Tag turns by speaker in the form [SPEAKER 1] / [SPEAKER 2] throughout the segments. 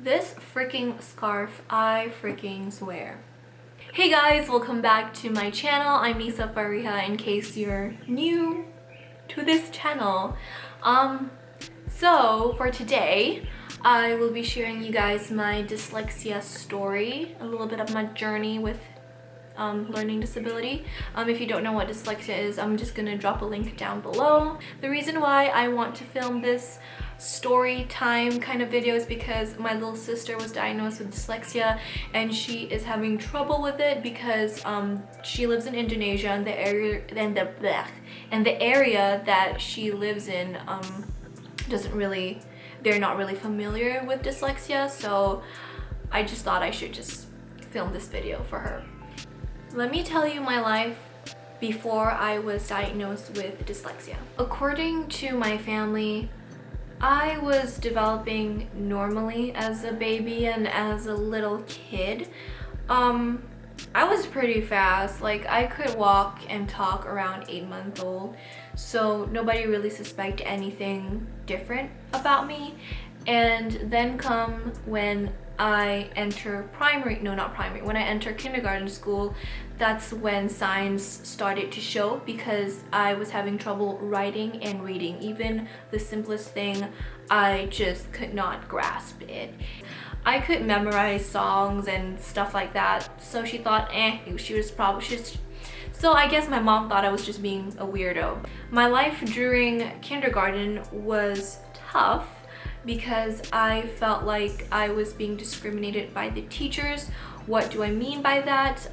[SPEAKER 1] This freaking scarf, I freaking swear. Hey guys, welcome back to my channel. I'm Nisa Fareeha in case you're new to this channel. So for today, I will be sharing you guys my dyslexia story, a little bit of my journey with learning disability. If you don't know what dyslexia is, I'm just gonna drop a link down below. The reason why I want to film this story time kind of video is because my little sister was diagnosed with dyslexia and she is having trouble with it because she lives in Indonesia and the area that she lives in they're not really familiar with dyslexia, so I just thought I should just film this video for her. Let me tell you my life before I was diagnosed with dyslexia. According to my family, I was developing normally as a baby and as a little kid. I was pretty fast. Like, I could walk and talk around 8 months old, so nobody really suspected anything different about me. And then come when I enter when I enter kindergarten school, that's when signs started to show because I was having trouble writing and reading. Even the simplest thing, I just could not grasp it. I could memorize songs and stuff like that, so she thought, so I guess my mom thought I was just being a weirdo. My life during kindergarten was tough because I felt like I was being discriminated by the teachers. What do I mean by that?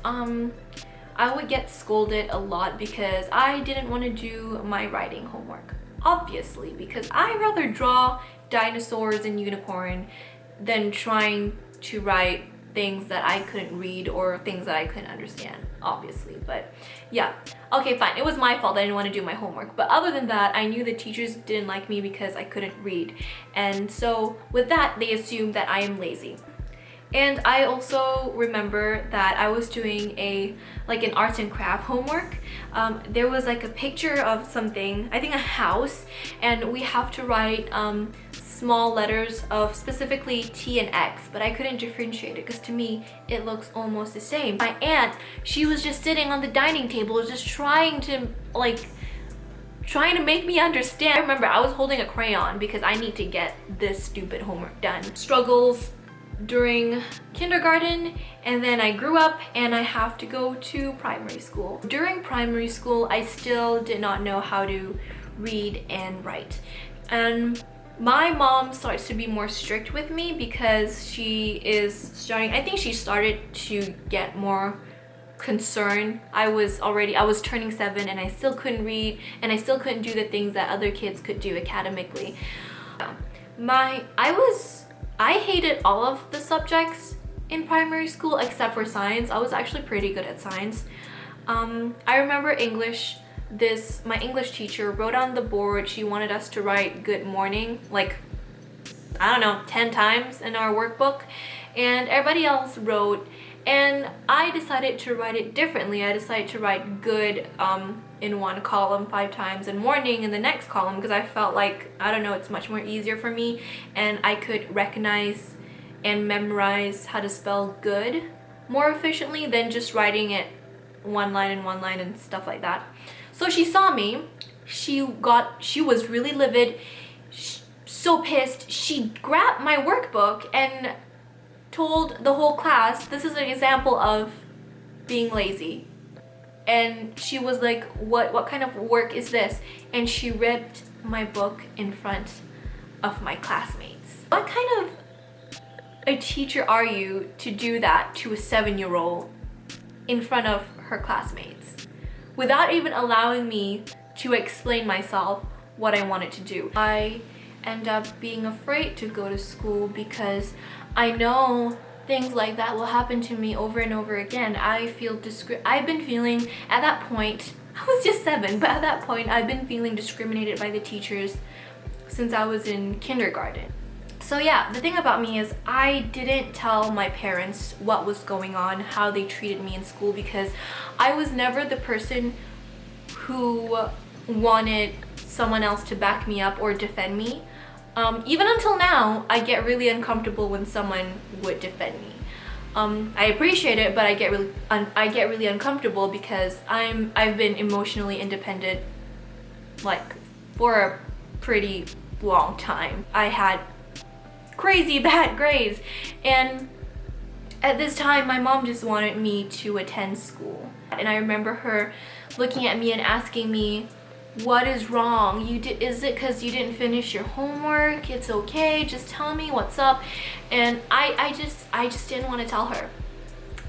[SPEAKER 1] I would get scolded a lot because I didn't want to do my writing homework. Obviously, because I'd rather draw dinosaurs and unicorn than trying to write things that I couldn't read or things that I couldn't understand, obviously. But yeah, okay, fine. It was my fault. I didn't want to do my homework. But other than that, I knew the teachers didn't like me because I couldn't read. And so with that, they assumed that I am lazy. And I also remember that I was doing an arts and craft homework. There was like a picture of something, I think a house, and we have to write small letters of specifically T and X, but I couldn't differentiate it because to me it looks almost the same. My aunt, she was just sitting on the dining table just trying to make me understand. I remember I was holding a crayon because I need to get this stupid homework done. Struggles during kindergarten, and then I grew up and I have to go to primary school. During primary school, I still did not know how to read and write. And my mom starts to be more strict with me because she started to get more concerned. I was turning 7 and I still couldn't read and I still couldn't do the things that other kids could do academically. I hated all of the subjects in primary school except for science. I was actually pretty good at science. I remember English. My English teacher wrote on the board, she wanted us to write good morning, 10 times in our workbook, and everybody else wrote, and I decided to write it differently. I decided to write good in one column 5 times and morning in the next column because I felt like, it's much more easier for me and I could recognize and memorize how to spell good more efficiently than just writing it one line and stuff like that. So she saw me, she was really livid, so pissed. She grabbed my workbook and told the whole class, this is an example of being lazy. And she was like, what kind of work is this? And she ripped my book in front of my classmates. What kind of a teacher are you to do that to a 7-year-old in front of her classmates without even allowing me to explain myself what I wanted to do? I end up being afraid to go to school because I know things like that will happen to me over and over again. I've been feeling, at that point, I was just 7, but at that point I've been feeling discriminated by the teachers since I was in kindergarten. So yeah, the thing about me is I didn't tell my parents what was going on, how they treated me in school, because I was never the person who wanted someone else to back me up or defend me. Even until now, I get really uncomfortable when someone would defend me. I appreciate it, but I get really uncomfortable because I've been emotionally independent like for a pretty long time. I had crazy bad grades, and at this time my mom just wanted me to attend school. And I remember her looking at me and asking me, what is wrong? Is it because you didn't finish your homework? It's okay, just tell me what's up. And I just didn't want to tell her.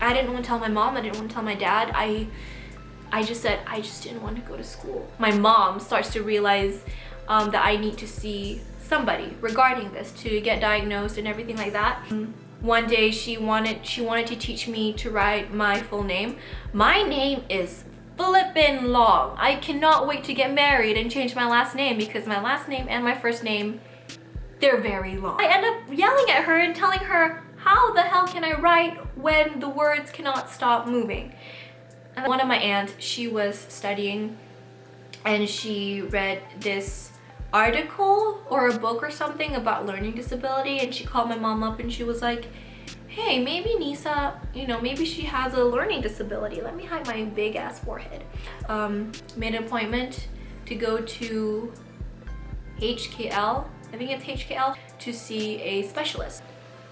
[SPEAKER 1] I didn't want to tell my mom, I didn't want to tell my dad. I just said I just didn't want to go to school. My mom starts to realize that I need to see somebody regarding this, to get diagnosed and everything like that. One day she wanted to teach me to write my full name. My name is flippin' long. I cannot wait to get married and change my last name, because my last name and my first name, they're very long. I end up yelling at her and telling her, how the hell can I write when the words cannot stop moving? And one of my aunts, she was studying and she read this article or a book or something about learning disability, and she called my mom up and she was like, hey, maybe Nisa, maybe she has a learning disability. Let me hide my big ass forehead. Made an appointment to go to HKL, I think it's HKL, to see a specialist.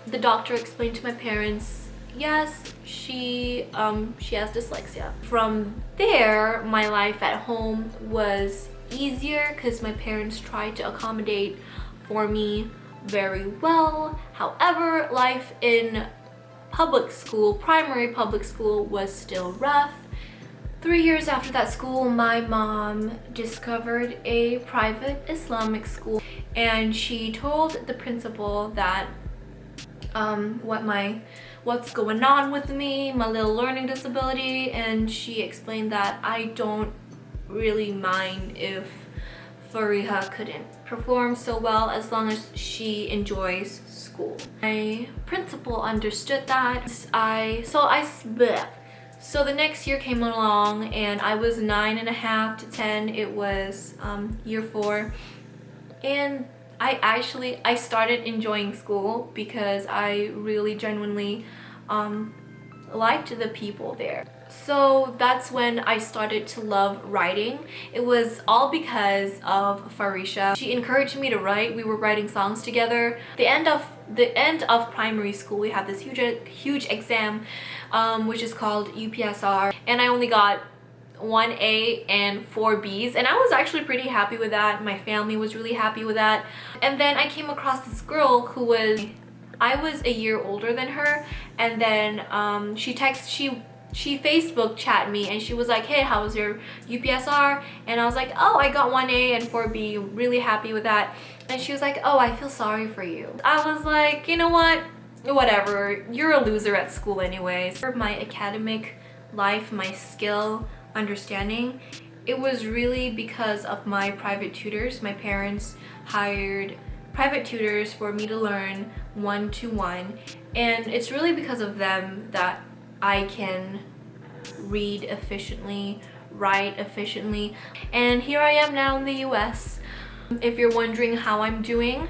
[SPEAKER 1] The doctor explained to my parents, yes, she has dyslexia. From there, my life at home was easier because my parents tried to accommodate for me very well. However, life in public school, primary public school, was still rough. 3 years after that school, my mom discovered a private Islamic school, and she told the principal that what's going on with me, my little learning disability, and she explained that I don't really mind if Fareeha couldn't perform so well as long as she enjoys school. My principal understood that. So the next year came along and I was 9.5 to 10. It was year 4, and I started enjoying school because I really genuinely liked the people there. So that's when I started to love writing. It was all because of Fareeha. She encouraged me to write. We were writing songs together. The end of primary school, we had this huge exam, which is called UPSR, and I only got 1 A and 4 B's, and I was actually pretty happy with that. My family was really happy with that. And then I came across this girl who I was a year older than her, and then she Facebook chatted me and she was like, hey, how was your UPSR? And I was like, oh, I got 1 A and 4 B, really happy with that. And she was like, oh, I feel sorry for you. I was like, you know what, whatever, you're a loser at school anyways. For my academic life, my skill understanding, it was really because of my private tutors. My parents hired private tutors for me to learn one-to-one, and it's really because of them that I can read efficiently, write efficiently, and here I am now in the US. If you're wondering how I'm doing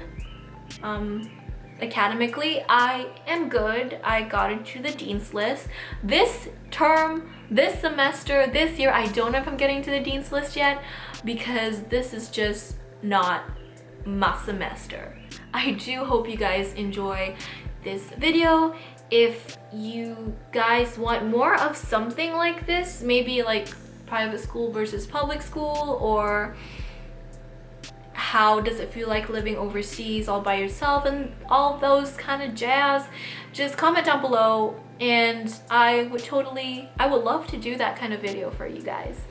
[SPEAKER 1] academically, I am good. I got into the Dean's List. This term, this semester, this year, I don't know if I'm getting to the Dean's List yet because this is just not my semester. I do hope you guys enjoy this video. If you guys want more of something like this, maybe like private school versus public school, or how does it feel like living overseas all by yourself and all those kind of jazz, just comment down below and I would love to do that kind of video for you guys.